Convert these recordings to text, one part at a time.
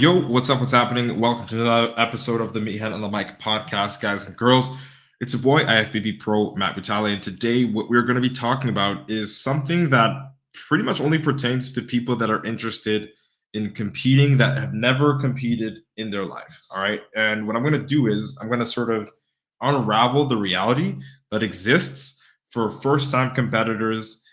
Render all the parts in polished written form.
Yo, what's up? What's happening? Welcome to another episode of the Meathead on the Mic podcast, guys and girls. It's a boy, IFBB PRO, Matt Vitale, and today what we're going to be talking about is something that pretty much only pertains to people that are interested in competing that have never competed in their life. All right. And what I'm going to do is I'm going to sort of unravel the reality that exists for first-time competitors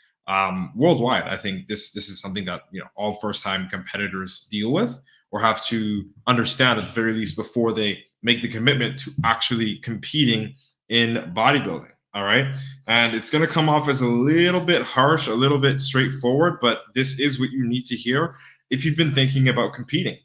worldwide. I think this is something that all first-time competitors deal with or have to understand at the very least before they make the commitment to actually competing in bodybuilding. All right. And it's going to come off as a little bit harsh, a little bit straightforward, but this is what you need to hear if you've been thinking about competing.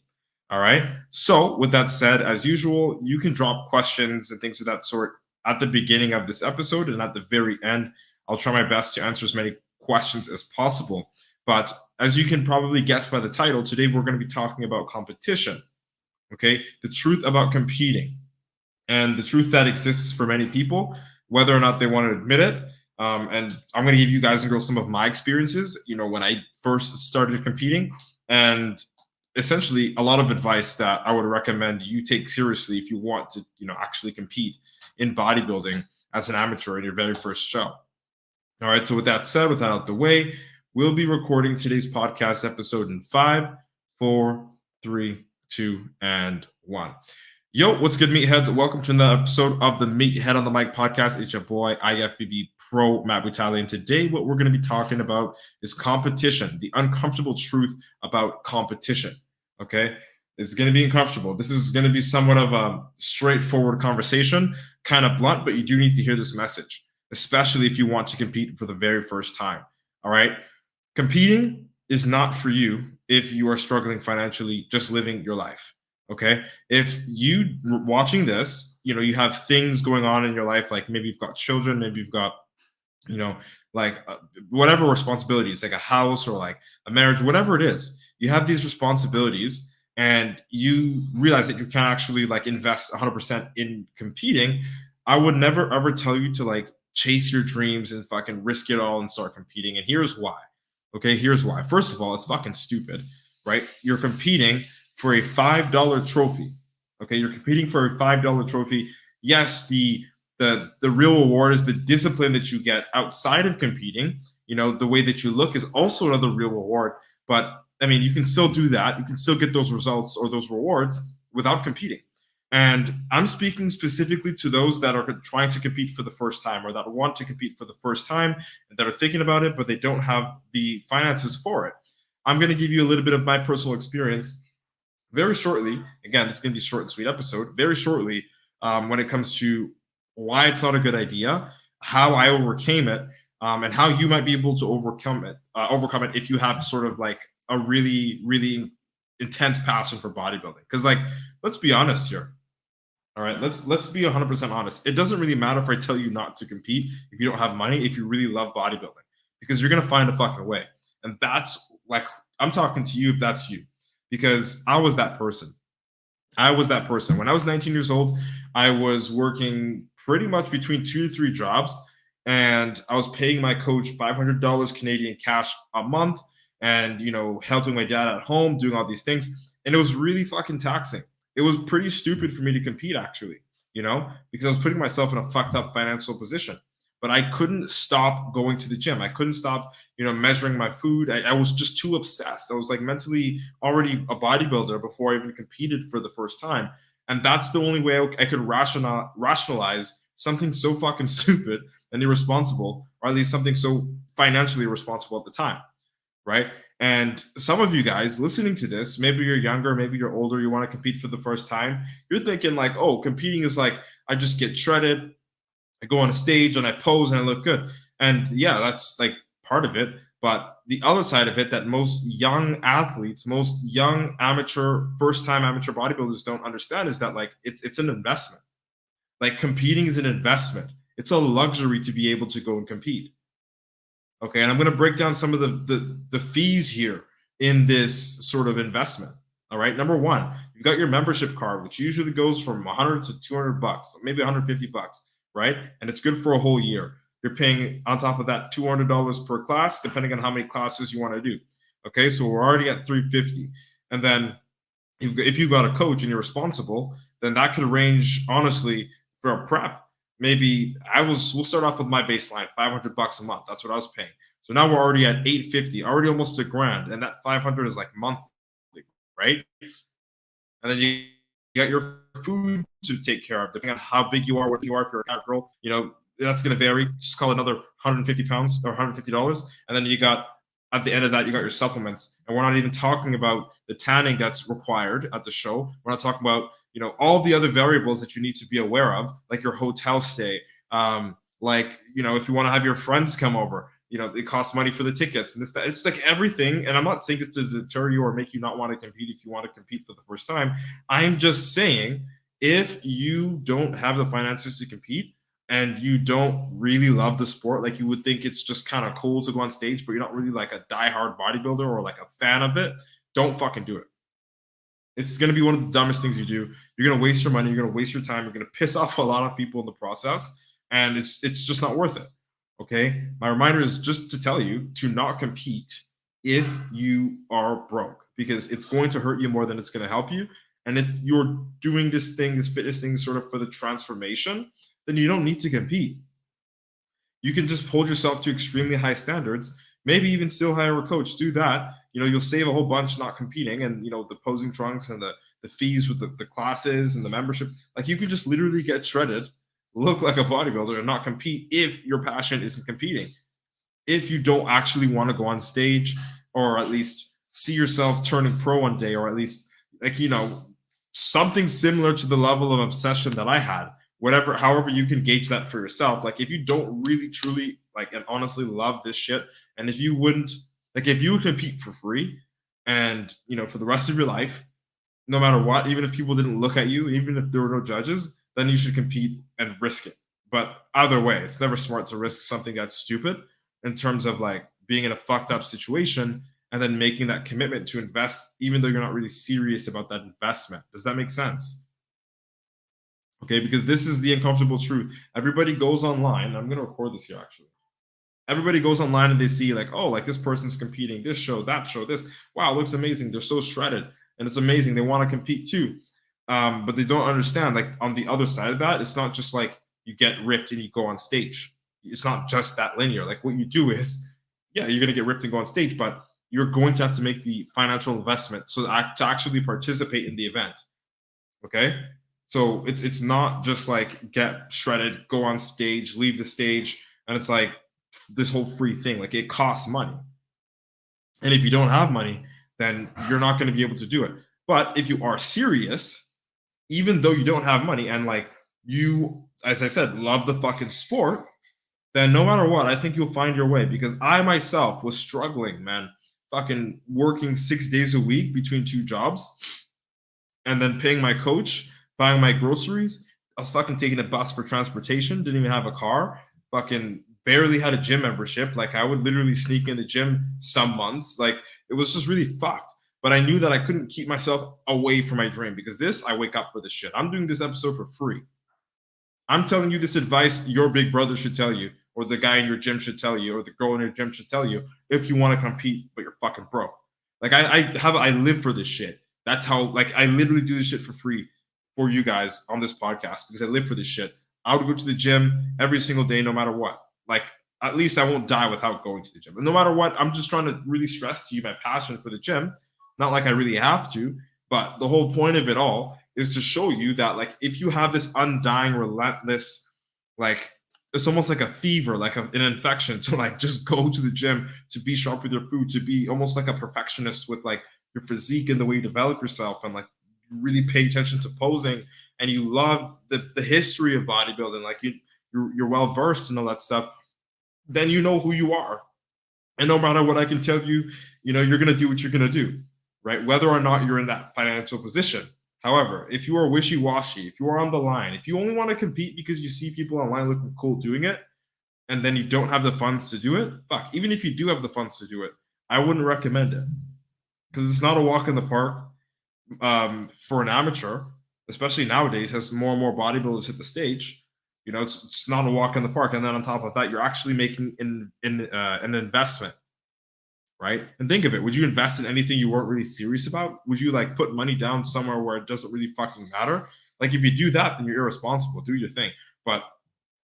All right. So with that said, as usual, you can drop questions and things of that sort at the beginning of this episode, and at the very end, I'll try my best to answer as many questions as possible. But as you can probably guess by the title, today we're going to be talking about competition. Okay. The truth about competing and the truth that exists for many people, whether or not they want to admit it. And I'm going to give you guys and girls some of my experiences, when I first started competing, and essentially a lot of advice that I would recommend you take seriously if you want to, actually compete in bodybuilding as an amateur in your very first show. All right. So with that said, with that out the way, we'll be recording today's podcast episode in 5, 4, 3, 2, and 1. Yo, what's good, meatheads? Welcome to another episode of the Meathead on the Mic podcast. It's your boy, IFBB PRO, Matt Vitale. And today what we're going to be talking about is competition, the uncomfortable truth about competition. Okay? It's going to be uncomfortable. This is going to be somewhat of a straightforward conversation, kind of blunt, but you do need to hear this message, especially if you want to compete for the very first time. All right? Competing is not for you if you are struggling financially, just living your life. Okay. If you watching this, you have things going on in your life, like maybe you've got children, maybe you've got, whatever responsibilities, like a house or like a marriage, whatever it is, you have these responsibilities and you realize that you can't actually invest 100% in competing. I would never, ever tell you to chase your dreams and fucking risk it all and start competing. And here's why. Okay. Here's why. First of all, it's fucking stupid, right? You're competing for a $5 trophy. Okay, you're competing for a $5 trophy. Yes, the real reward is the discipline that you get outside of competing. The way that you look is also another real reward. But I mean, you can still do that. You can still get those results or those rewards without competing. And I'm speaking specifically to those that are trying to compete for the first time, or that want to compete for the first time, and that are thinking about it, but they don't have the finances for it. I'm going to give you a little bit of my personal experience very shortly. Again, this is going to be a short and sweet episode. Very shortly, when it comes to why it's not a good idea, how I overcame it, and how you might be able to overcome it if you have sort of a really, really intense passion for bodybuilding. Because let's be honest here. All right, let's be 100% honest. It doesn't really matter if I tell you not to compete if you don't have money, if you really love bodybuilding, because you're gonna find a fucking way. And that's I'm talking to you if that's you. Because I was that person. When I was 19 years old, I was working pretty much between 2 to 3 jobs, and I was paying my coach $500 Canadian cash a month, and helping my dad at home, doing all these things, and it was really fucking taxing. It was pretty stupid for me to compete, actually, because I was putting myself in a fucked up financial position. But I couldn't stop going to the gym. I couldn't stop, measuring my food. I was just too obsessed. I was mentally already a bodybuilder before I even competed for the first time. And that's the only way I could rationalize something so fucking stupid and irresponsible, or at least something so financially irresponsible at the time, right? And some of you guys listening to this, maybe you're younger, maybe you're older, you want to compete for the first time. You're thinking oh, competing is I just get shredded, I go on a stage and I pose and I look good. And yeah, that's part of it. But the other side of it that most young athletes, most young amateur, first-time amateur bodybuilders don't understand is that it's an investment. Competing is an investment. It's a luxury to be able to go and compete. Okay, and I'm going to break down some of the fees here in this sort of investment. All right, number one, you've got your membership card, which usually goes from $100 to $200, maybe $150. Right? And it's good for a whole year. You're paying on top of that $200 per class, depending on how many classes you want to do. Okay, so we're already at $350. And then If you got a coach and you're responsible, then that could range honestly for a prep. Maybe we'll start off with my baseline, $500 a month. That's what I was paying. So now we're already at 850, already almost a grand. And that 500 is like monthly, right? And then you got your food to take care of, depending on how big you are, what you are. If you're a cat girl, that's going to vary. Just call it another 150 pounds or $150. And then you got, at the end of that, you got your supplements. And we're not even talking about the tanning that's required at the show. We're not talking about, all the other variables that you need to be aware of, like your hotel stay. If you want to have your friends come over, it costs money for the tickets and this, that. It's like everything. And I'm not saying this to deter you or make you not want to compete if you want to compete for the first time. I'm just saying, if you don't have the finances to compete and you don't really love the sport, like you would think it's just kind of cool to go on stage, but you're not really like a diehard bodybuilder or like a fan of it, don't fucking do it. It's going to be one of the dumbest things you do. You're going to waste your money. You're going to waste your time. You're going to piss off a lot of people in the process. And it's just not worth it. Okay. My reminder is just to tell you to not compete if you are broke, because it's going to hurt you more than it's going to help you. And if you're doing this fitness thing sort of for the transformation, then you don't need to compete. You can just hold yourself to extremely high standards, maybe even still hire a coach. Do that. You'll save a whole bunch not competing, and the posing trunks and the fees with the classes and the membership. Like, you could just literally get shredded, look like a bodybuilder, and not compete if your passion isn't competing. If you don't actually want to go on stage, or at least see yourself turning pro one day, or at least something similar to the level of obsession that I had, however you can gauge that for yourself. Like, if you don't really truly like and honestly love this shit, and if you would compete for free and for the rest of your life, no matter what, even if people didn't look at you, even if there were no judges, then you should compete and risk it. But either way, it's never smart to risk something that's stupid, in terms of like being in a fucked up situation and then making that commitment to invest, even though you're not really serious about that investment. Does that make sense? Okay, because this is the uncomfortable truth. Everybody goes online. I'm going to record this here, actually. Everybody goes online and they see like, oh, like this person's competing, this show, that show, this. Wow, it looks amazing. They're so shredded and it's amazing. They want to compete too. But they don't understand, like, on the other side of that, it's not just like you get ripped and you go on stage. It's not just that linear. Like, what you do is, yeah, you're going to get ripped and go on stage, but you're going to have to make the financial investment to actually participate in the event. Okay? So it's not just like get shredded, go on stage, leave the stage, and it's like this whole free thing. Like, it costs money. And if you don't have money, then you're not going to be able to do it. But if you are serious, even though you don't have money, and like you, as I said, love the fucking sport, then no matter what, I think you'll find your way. Because I myself was struggling, man, fucking working 6 days a week between 2 jobs, and then paying my coach, buying my groceries. I was fucking taking a bus for transportation, didn't even have a car, fucking barely had a gym membership. Like, I would literally sneak in the gym some months. Like, it was just really fucked. But I knew that I couldn't keep myself away from my dream, because I wake up for this shit. I'm doing this episode for free. I'm telling you this advice your big brother should tell you, or the guy in your gym should tell you, or the girl in your gym should tell you, if you want to compete, but you're fucking broke. Like, I live for this shit. That's how, like, I literally do this shit for free for you guys on this podcast, because I live for this shit. I would go to the gym every single day, no matter what. Like, at least I won't die without going to the gym. And no matter what, I'm just trying to really stress to you my passion for the gym. Not like I really have to, but the whole point of it all is to show you that, like, if you have this undying, relentless, like, it's almost like a fever, like an infection, to like just go to the gym, to be sharp with your food, to be almost like a perfectionist with like your physique and the way you develop yourself, and like really pay attention to posing, and you love the history of bodybuilding, like you're well versed in all that stuff, then you know who you are. And no matter what I can tell you, you're going to do what you're going to do, right? Whether or not you're in that financial position. However, if you are wishy-washy, if you are on the line, if you only want to compete because you see people online looking cool doing it, and then you don't have the funds to do it, fuck, even if you do have the funds to do it, I wouldn't recommend it. Because it's not a walk in the park for an amateur, especially nowadays, as more and more bodybuilders hit the stage. It's not a walk in the park. And then on top of that, you're actually making an investment, right? And think of it. Would you invest in anything you weren't really serious about? Would you like put money down somewhere where it doesn't really fucking matter? Like if you do that, then you're irresponsible. Do your thing. But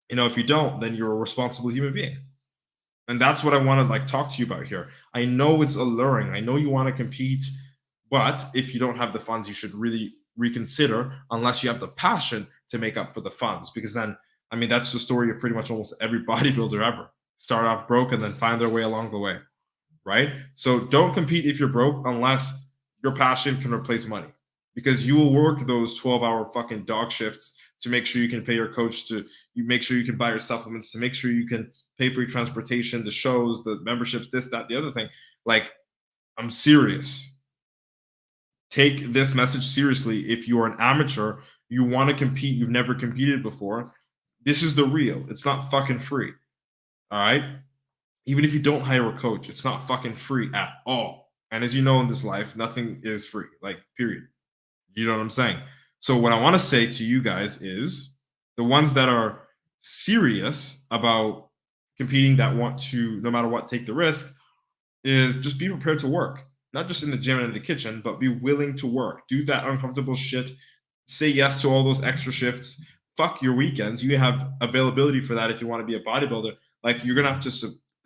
if you don't, then you're a responsible human being. And that's what I want to like talk to you about here. I know it's alluring. I know you want to compete, but if you don't have the funds, you should really reconsider unless you have the passion to make up for the funds. Because then, I mean, that's the story of pretty much almost every bodybuilder ever. Start off broke and then find their way along the way, right? So don't compete if you're broke unless your passion can replace money. Because you will work those 12-hour fucking dog shifts to make sure you can pay your coach, to you make sure you can buy your supplements, to make sure you can pay for your transportation, the shows, the memberships, this, that, the other thing. Like, I'm serious. Take this message seriously. If you're an amateur, you want to compete, you've never competed before, this is the real. It's not fucking free. All right? Even if you don't hire a coach, it's not fucking free at all. And as you know in this life, nothing is free, like, period. You know what I'm saying? So what I want to say to you guys is the ones that are serious about competing, that want to, no matter what, take the risk, is just be prepared to work. Not just in the gym and in the kitchen, but be willing to work. Do that uncomfortable shit. Say yes to all those extra shifts. Fuck your weekends. You have availability for that if you want to be a bodybuilder. Like, you're going to have to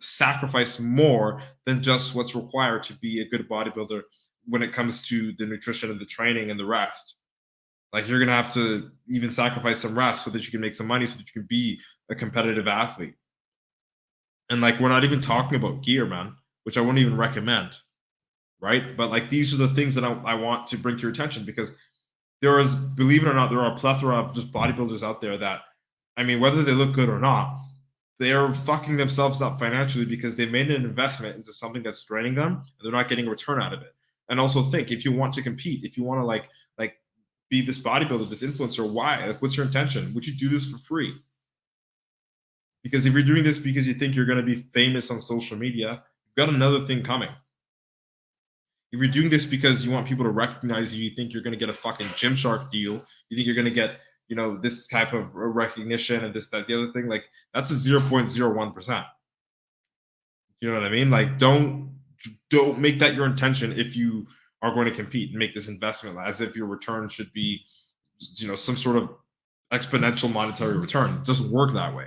sacrifice more than just what's required to be a good bodybuilder when it comes to the nutrition and the training and the rest. Like, you're going to have to even sacrifice some rest so that you can make some money, so that you can be a competitive athlete. And like, we're not even talking about gear, man, which I wouldn't even recommend, right? But like, these are the things that I want to bring to your attention, because there is, believe it or not, there are a plethora of just bodybuilders out there that, I mean, whether they look good or not, they are fucking themselves up financially because they made an investment into something that's draining them and they're not getting a return out of it. And also think, if you want to compete, if you want to like be this bodybuilder, this influencer, why? Like, what's your intention? Would you do this for free? Because if you're doing this because you think you're going to be famous on social media, you've got another thing coming. If you're doing this because you want people to recognize you, you think you're going to get a fucking Gymshark deal, you think you're going to get, this type of recognition and this, that, the other thing, like, that's a 0.01%. You know what I mean? Like, don't make that your intention if you are going to compete and make this investment as if your return should be, some sort of exponential monetary return. It doesn't work that way.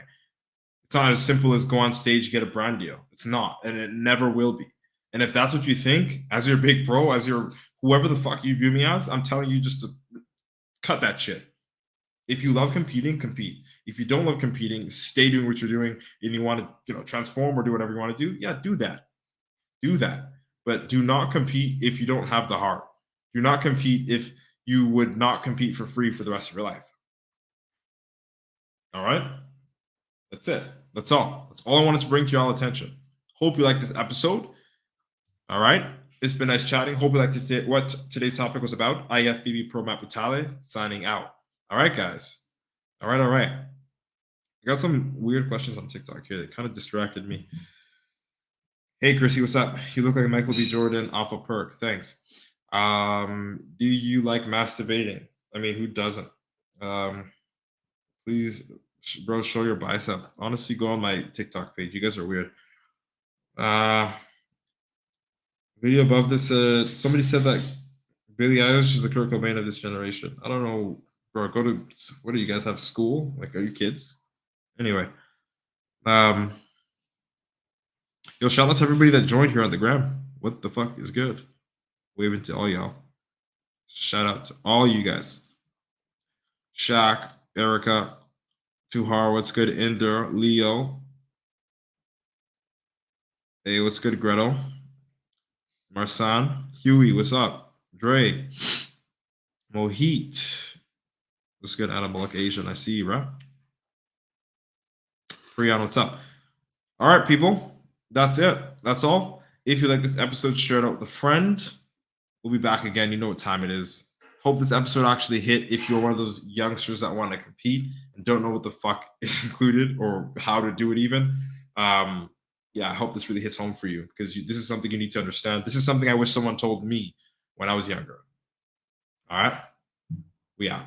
It's not as simple as go on stage, get a brand deal. It's not, and it never will be. And if that's what you think, as your big pro, as your whoever the fuck you view me as, I'm telling you just to cut that shit. If you love competing, compete. If you don't love competing, stay doing what you're doing, and you want to, transform or do whatever you want to do, yeah, do that. Do that. But do not compete if you don't have the heart. Do not compete if you would not compete for free for the rest of your life. All right? That's it. That's all. That's all I wanted to bring to y'all attention. Hope you like this episode. All right? It's been nice chatting. Hope you liked what today's topic was about. IFBB PRO Matt Butale signing out. All right, guys. All right. I got some weird questions on TikTok here that kind of distracted me. Hey, Chrissy, what's up? You look like Michael B. Jordan off a perk. Thanks. Do you like masturbating? I mean, who doesn't? Please, bro, show your bicep. Honestly, go on my TikTok page. You guys are weird. Video above this, somebody said that Billie Eilish is the Kurt Cobain of this generation. I don't know, bro. What do you guys have, school? Like, are you kids? Anyway. Yo, shout out to everybody that joined here on the gram. What the fuck is good? Waving to all y'all. Shout out to all you guys. Shaq, Erica, Tuhar, what's good? Inder, Leo. Hey, what's good, Gretel? Marsan, Huey, what's up? Dre, Mohit, what's good? Anabolic Asian, I see you, bro. Priyan, what's up? All right, people. That's it. That's all. If you like this episode, share it out with a friend. We'll be back again. You know what time it is. Hope this episode actually hit if you're one of those youngsters that want to compete and don't know what the fuck is included or how to do it even. Yeah, I hope this really hits home for you, because this is something you need to understand. This is something I wish someone told me when I was younger. All right? We out.